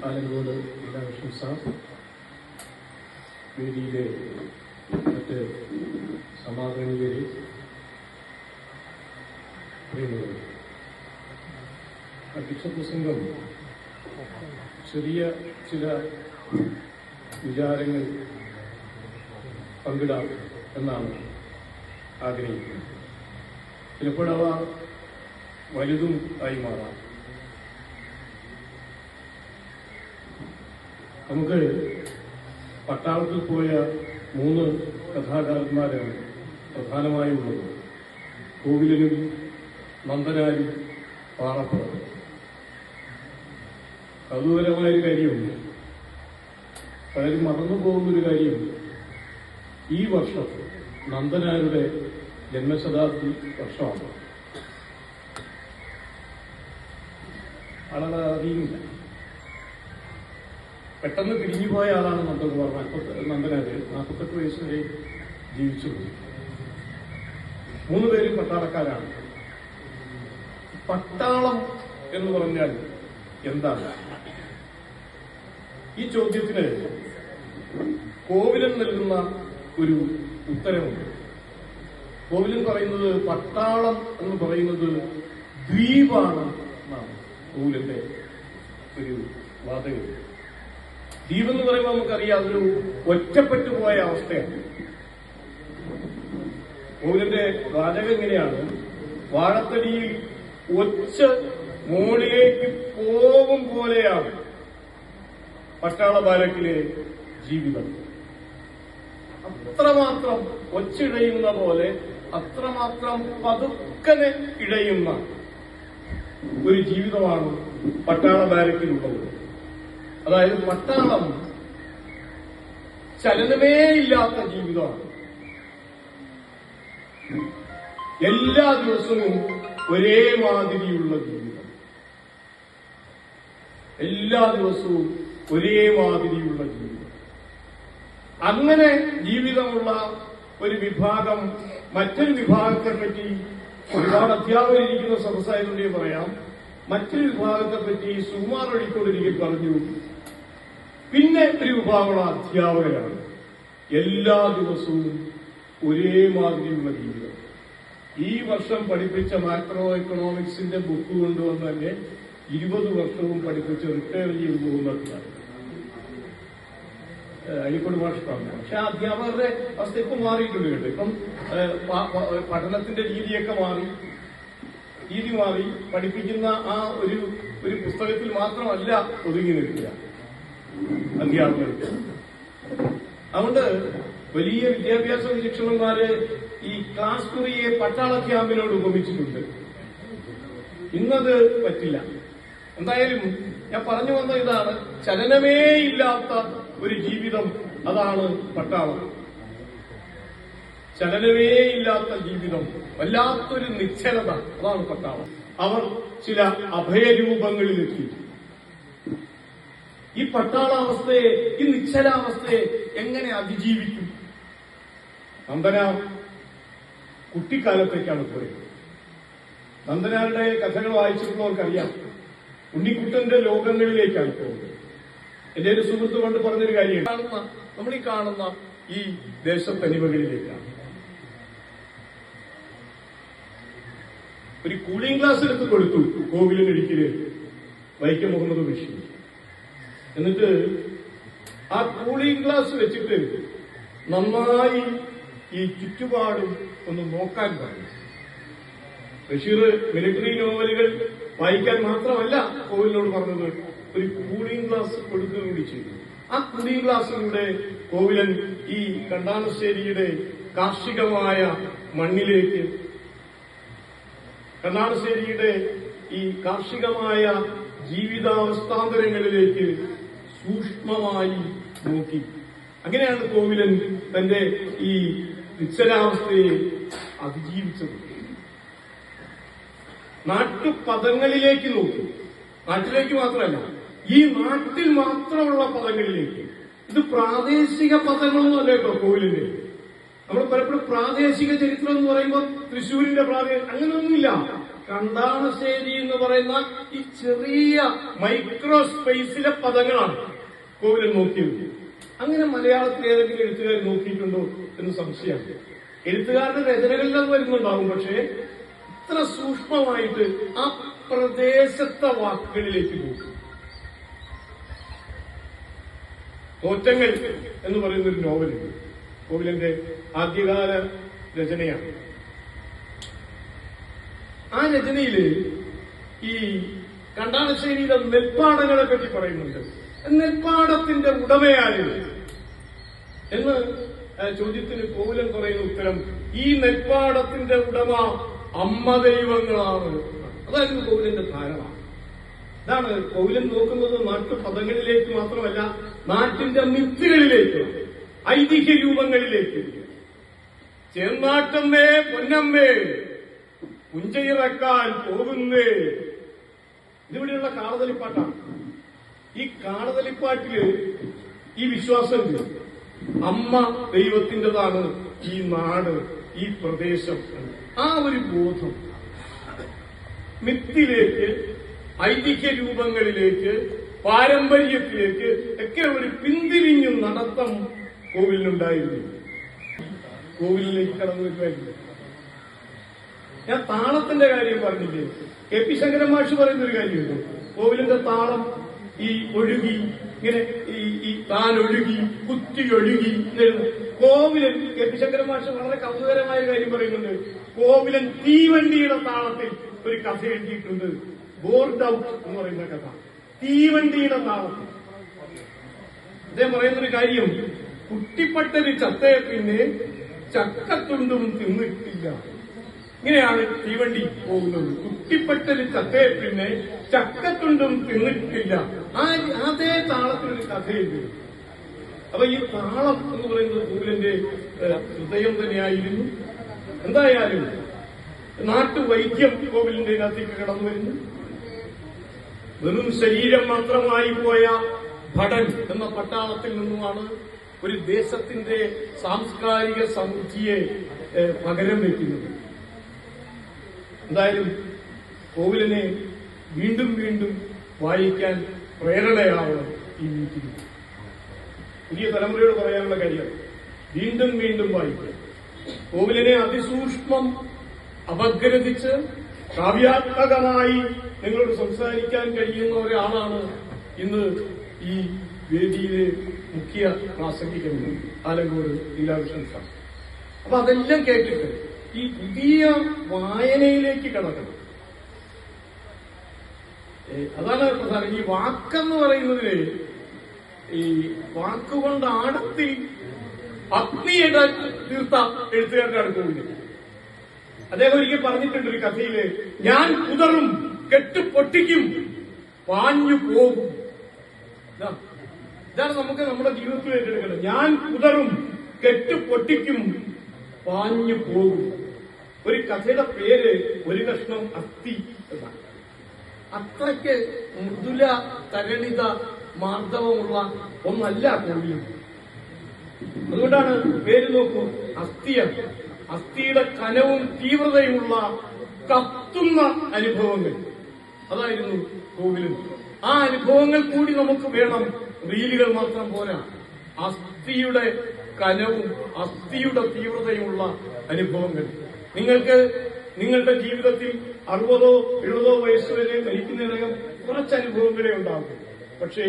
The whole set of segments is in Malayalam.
ആലങ്കോട് രാധാകൃഷ്ണൻ സാർ, വേദിയിലെ മറ്റ് സമാഗമനികരെ, പ്രിയമുള്ളവരെ, അധ്യക്ഷപ്രസംഗം ചെറിയ ചില വിചാരങ്ങൾ പങ്കിടാം എന്നാണ് ആഗ്രഹിക്കുന്നത്. ചിലപ്പോഴവ വലുതും ആയി മാറാം. നമുക്ക് പട്ടാളത്തിൽ പോയ 3 കഥാകാരന്മാരാണ് പ്രധാനമായും ഉള്ളത്. കോവിലനും നന്ദനാരും പാറപ്പുറവും. കൗതുകരമായൊരു കാര്യമുണ്ട്, പലരും മറന്നു പോകുന്നൊരു കാര്യമുണ്ട്. ഈ വർഷം നന്ദനാരുടെ ജന്മശതാബ്ദി വർഷമാണ്. ആളത് അറിയുന്നില്ല. പെട്ടെന്ന് പിരിഞ്ഞുപോയ ആളാണ് നന്ദകുമാർ. നന്ദനാര് 48 വയസ്സ് വരെ ജീവിച്ചു. 3 പേരും പട്ടാളക്കാരാണ്. പട്ടാളം എന്ന് പറഞ്ഞാൽ എന്താണ്? ഈ ചോദ്യത്തിന് കോവിലൻ നൽകുന്ന ഒരു ഉത്തരവുണ്ട്. കോവിലൻ പറയുന്നത് പട്ടാളം എന്ന് പറയുന്നത് ദ്വീപാണ് എന്നാണ് കോവിലന്റെ ഒരു വാദഗതി. ദ്വീപ് എന്ന് പറയുമ്പോൾ നമുക്കറിയാം, അതൊരു ഒറ്റപ്പെട്ടു പോയ അവസ്ഥയാണ്. കോവിലന്റെ വാചകം എങ്ങനെയാണ്? വാഴത്തടിയിൽ ഒച്ച മോളിലേക്ക് പോകും പോലെയാണ് പട്ടാള ബാരക്കിലെ ജീവിതം. അത്രമാത്രം ഒച്ചിഴയുന്ന പോലെ, അത്രമാത്രം പതുക്കനെ ഇഴയുന്ന ഒരു ജീവിതമാണ് പട്ടാള ബാരക്കിലുള്ളത്. അതായത് പട്ടാളം ചലനമേ ഇല്ലാത്ത ജീവിതമാണ്. എല്ലാ ദിവസവും ഒരേ മാതിരിയുള്ള ജീവിതം. എല്ലാ ദിവസവും ഒരേ മാതിരിയുള്ള ജീവിതം. അങ്ങനെ ജീവിതമുള്ള ഒരു വിഭാഗം മറ്റൊരു വിഭാഗത്തെ പറ്റി ഒരുപാട് അധ്യാപകരിരിക്കുന്ന സദസ്സായതുകൊണ്ടേ പറയാം. മറ്റൊരു വിഭാഗത്തെ പറ്റി സുകുമാർ അഴീക്കോട് പറഞ്ഞു, പിന്നെ ഒരു വിഭാഗമുള്ള അധ്യാപകരാണ്. എല്ലാ ദിവസവും ഒരേ മാതിരിയുള്ള ജീവിതം. ഈ വർഷം പഠിപ്പിച്ച മാക്രോ എക്കണോമിക്സിന്റെ ബുക്ക് കൊണ്ടുവന്ന് തന്നെ 20 വർഷവും പഠിപ്പിച്ച് റിട്ടയർ ചെയ്തു പോകുന്നതാണ് അഴീക്കോട് മാഷ്ടാണ്. പക്ഷെ ആ അധ്യാപകരുടെ അവസ്ഥ ഇപ്പം മാറിയിട്ടുണ്ട് കേട്ടോ. ഇപ്പം പഠനത്തിന്റെ രീതിയൊക്കെ മാറി. പഠിപ്പിക്കുന്ന ആ ഒരു പുസ്തകത്തിൽ മാത്രമല്ല ഒതുങ്ങി നിൽക്കുക അധ്യാപകർക്ക്. അതുകൊണ്ട് വലിയ വിദ്യാഭ്യാസ നിരീക്ഷകന്മാര് ഈ ക്ലാസ് മുറിയെ പട്ടാള ക്യാമ്പിനോട് ഉപമിച്ചിട്ടുണ്ട്. ഇന്നത് പറ്റില്ല. എന്തായാലും ഞാൻ പറഞ്ഞു വന്ന ഇതാണ്, ചലനമേ ഇല്ലാത്ത ഒരു ജീവിതം, അതാണ് പട്ടാളം. ചലനമേ ഇല്ലാത്ത ജീവിതം, വല്ലാത്തൊരു നിശ്ചലത, അതാണ് പട്ടാളം. അവർ ചില അഭയരൂപങ്ങളിലെത്തി. ഈ പട്ടാളാവസ്ഥയെ, ഈ നിശ്ചലാവസ്ഥയെ എങ്ങനെ അതിജീവിക്കും? നന്ദനാർ കുട്ടിക്കാലത്തേക്കാണ് പോയത്. നന്ദനാരുടെ കഥകൾ വായിച്ചിട്ടുള്ളവർക്കറിയാം, ഉണ്ണിക്കുട്ടന്റെ ലോകങ്ങളിലേക്കാണ് പോകുന്നത്. എന്റെ ഒരു സുഹൃത്ത് കൊണ്ട് പറഞ്ഞൊരു കാര്യം, നമ്മൾ ഈ കാണുന്ന ഈ ദേശത്തനിമകളിലേക്കാണ്. ഒരു കൂളിംഗ് ഗ്ലാസ് എടുത്ത് കൊടുത്തു കോവിലിനൊരിക്കല് വൈക്കം മുഹമ്മദ് ബഷീർ. എന്നിട്ട് ആ കൂളിംഗ് ഗ്ലാസ് വെച്ചിട്ട് നന്നായി ഈ ചുറ്റുപാടും ഒന്ന് നോക്കാൻ പറഞ്ഞു. ബഷീർ മിലിറ്ററി നോവലുകൾ വായിക്കാൻ മാത്രമല്ല കോവിലിനോട് പറഞ്ഞത്, ഒരു കൂളിംഗ് ഗ്ലാസ് കൊടുക്കുക കൂടി ചെയ്തു. ആ കൂളിംഗ് ഗ്ലാസിലൂടെ കോവിലൻ ഈ കണ്ടാണശ്ശേരിയുടെ കാർഷികമായ മണ്ണിലേക്ക്, കണ്ണാടശ്ശേരിയുടെ ഈ കാർഷികമായ ജീവിതാവസ്ഥാന്തരങ്ങളിലേക്ക് സൂക്ഷ്മമായി നോക്കി. അങ്ങനെയാണ് കോവിലൻ തന്റെ ഈ നിശ്ചലാവസ്ഥയെ അതിജീവിച്ചത്. നാട്ടുപദങ്ങളിലേക്ക് നോക്കി. നാട്ടിലേക്ക് മാത്രമല്ല, ഈ നാട്ടിൽ മാത്രമുള്ള പദങ്ങളിലേക്ക്. ഇത് പ്രാദേശിക പദങ്ങളൊന്നും അല്ല കേട്ടോ കോവിലിന്റെ. നമ്മൾ പലപ്പോഴും പ്രാദേശിക ചരിത്രം എന്ന് പറയുമ്പോൾ തൃശ്ശൂരിന്റെ അങ്ങനെയൊന്നുമില്ല. കണ്ടാണശ്ശേരി എന്ന് പറയുന്ന ഈ ചെറിയ മൈക്രോ സ്പേസിലെ പദങ്ങളാണ് കോവിലൻ നോക്കിയത്. അങ്ങനെ മലയാളത്തിൽ ഏതെങ്കിലും എഴുത്തുകാർ നോക്കിയിട്ടുണ്ടോ എന്ന് സംശയമാണ്. എഴുത്തുകാരുടെ രചനകളിൽ അത് വരുന്നുണ്ടാവും, പക്ഷേ ഇത്ര സൂക്ഷ്മമായിട്ട് ആ പ്രദേശത്തെ വാക്കുകളിലേക്ക് പോകും. തോറ്റങ്ങൾ എന്ന് പറയുന്ന ഒരു നോവലുണ്ട്, കോവിലന്റെ ആദ്യകാല രചനയാണ്. ആ രചനയില് ഈ കണ്ടാണശ്ശേരിയിലെ നെൽപ്പാടങ്ങളെ പറ്റി പറയുന്നുണ്ട്. നെൽപ്പാടത്തിന്റെ ഉടമയാര് എന്ന് ചോദ്യത്തിന് കോവിലൻ പറയുന്ന ഉത്തരം, ഈ നെൽപ്പാടത്തിന്റെ ഉടമ അമ്മ ദൈവങ്ങളാണ്. അതായിരുന്നു കോവിലന്റെ ധാരണ. ഇതാണ് കോവിലൻ നോക്കുന്നത് നാട്ടുപദങ്ങളിലേക്ക് മാത്രമല്ല, നാട്ടിന്റെ മിത്തുകളിലേക്ക്, ഐതിഹ്യ രൂപങ്ങളിലേക്ക്. ചേർന്നാട്ടമ്മേ പൊന്നമ്മേ പുഞ്ചയിറക്കാൻ പോകുന്നേ, ഇതിവിടെയുള്ള കാളതലിപ്പാട്ടാണ്. ഈ കാളതലിപ്പാട്ടില് ഈ വിശ്വാസമുണ്ട്, അമ്മ ദൈവത്തിൻ്റെതാണ് ഈ നാട്, ഈ പ്രദേശം. ആ ഒരു ബോധം മിത്തിലേക്ക്, ഐതിഹ്യ രൂപങ്ങളിലേക്ക്, പാരമ്പര്യത്തിലേക്ക് ഒക്കെ ഒരു പിന്തിരിഞ്ഞു നടത്തം കോവിലിനുണ്ടായിരുന്നു. കോവിലിലേക്ക് കടന്നു വരുമായിരുന്നു. ഞാൻ താളത്തിന്റെ കാര്യം പറഞ്ഞില്ലേ, കെ പി ശങ്കരൻ മാഷ് പറയുന്നൊരു കാര്യമുണ്ട്. കോവിലിന്റെ താളം ഈ ഒഴുകി ഇങ്ങനെ ഈ താൻ ഒഴുകി കുത്തി ഒഴുകി. കോവിലൻ കെ പി ശങ്കരൻ മാഷ് വളരെ കൗതുകരമായ കാര്യം പറയുന്നുണ്ട്. കോവിലൻ തീവണ്ടിയുടെ താളത്തിൽ ഒരു കഥ എഴുതിയിട്ടുണ്ട്, ബോർഡ് ഔട്ട് എന്ന് പറയുന്ന കഥ. തീവണ്ടിയുടെ താളത്തിൽ അദ്ദേഹം പറയുന്നൊരു കാര്യം, കുട്ടിപ്പട്ടര് ചത്തയെ പിന്നെ ചക്കത്തുണ്ടും തിന്നിട്ടില്ല. ഇങ്ങനെയാണ് തീവണ്ടി പോകുന്നത്. കുട്ടിപ്പട്ടര് ചത്തയെ പിന്നെ ചക്കത്തുണ്ടും തിന്നിട്ടില്ല. അതേ താളത്തിലൊരു കഥയുണ്ട്. അപ്പൊ ഈ താളം എന്ന് പറയുന്നത് കോവിലന്റെ ഹൃദയം തന്നെയായിരുന്നു. എന്തായാലും നാട്ടുവൈദ്യം കോവിലിന്റെ ഇതിനകത്തേക്ക് കടന്നു വരുന്നു. വെറും ശരീരം മാത്രമായി പോയ ഭടൻ എന്ന പട്ടാളത്തിൽ നിന്നുമാണ് ഒരു ദേശത്തിന്റെ സാംസ്കാരിക സമൃദ്ധിയെ പകരം വയ്ക്കുന്നത്. എന്തായാലും കോവിലിനെ വീണ്ടും വീണ്ടും വായിക്കാൻ പ്രേരണയാവണം ഈ മീറ്റിംഗ്. പുതിയ തലമുറയോട് പറയാനുള്ള കാര്യം, വീണ്ടും വീണ്ടും വായിക്കുക. കോവിലിനെ അതിസൂക്ഷ്മം അപഗ്രഥിച്ച് കാവ്യാത്മകമായി നിങ്ങളോട് സംസാരിക്കാൻ കഴിയുന്ന ഒരാളാണ് ഇന്ന് ഈ വേദിയിലെ മുഖ്യ പ്രാസംഗികൻ ആലങ്കോട് ലീലാകൃഷ്ണൻ സാർ. അപ്പൊ അതെല്ലാം കേട്ടിട്ട് ഈ പുതിയ വായനയിലേക്ക് കടക്കണം. അതാണ് പ്രധാനം. ഈ വാക്കെന്ന് പറയുന്നതിന് ഈ വാക്കുകൊണ്ട് ആഴത്തിൽ അഗ്നിയുടെ തീർത്ത എഴുത്തുകാരുടെ അടുത്ത് അദ്ദേഹം ഒരിക്കൽ പറഞ്ഞിട്ടുണ്ട് ഒരു കഥയില്, ഞാൻ കുതറും കെട്ടുപൊട്ടിക്കും പാഞ്ഞു പോകും. ഇതാണ് നമുക്ക് നമ്മുടെ ജീവിതത്തിൽ ഏറ്റെടുക്കേണ്ടത്. ഞാൻ കുതറും കെട്ടുപൊട്ടിക്കും പാഞ്ഞു പോകും. ഒരു കഥയുടെ പേര് ഒരു കഷ്ണം അസ്ഥി എന്നാണ്. അത്രയ്ക്ക് മൃദുല തരളിത മാർദ്ദവമുള്ള ഒന്നല്ല കോവിലും. അതുകൊണ്ടാണ് പേര് നോക്കൂ, അസ്ഥിയാണ്. അസ്ഥിയുടെ കനവും തീവ്രതയുമുള്ള കത്തുന്ന അനുഭവങ്ങൾ, അതായിരുന്നു കോവിലും. ആ അനുഭവങ്ങൾ കൂടി നമുക്ക് വേണം, റീലുകൾ മാത്രം പോരാ. അസ്ഥിയുടെ കനവും അസ്ഥിയുടെ തീവ്രതയുമുള്ള അനുഭവങ്ങൾ. നിങ്ങൾക്ക് നിങ്ങളുടെ ജീവിതത്തിൽ 60 70 വയസ്സുവരെ മരിക്കുന്നതിനകം കുറച്ച് അനുഭവങ്ങളെ ഉണ്ടാകും. പക്ഷേ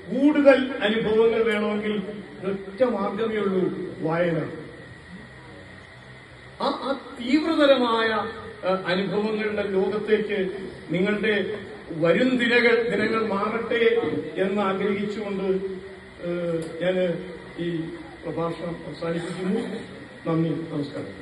കൂടുതൽ അനുഭവങ്ങൾ വേണമെങ്കിൽ ഒറ്റ മാർഗമേ ഉള്ളൂ, വായന. ആ തീവ്രതരമായ അനുഭവങ്ങളുടെ ലോകത്തേക്ക് നിങ്ങളുടെ വരും ദിനങ്ങൾ മാറട്ടെ എന്ന് ആഗ്രഹിച്ചുകൊണ്ട് ഞാൻ ഈ പ്രഭാഷണം അവസാനിപ്പിക്കുന്നു. നന്ദി, നമസ്കാരം.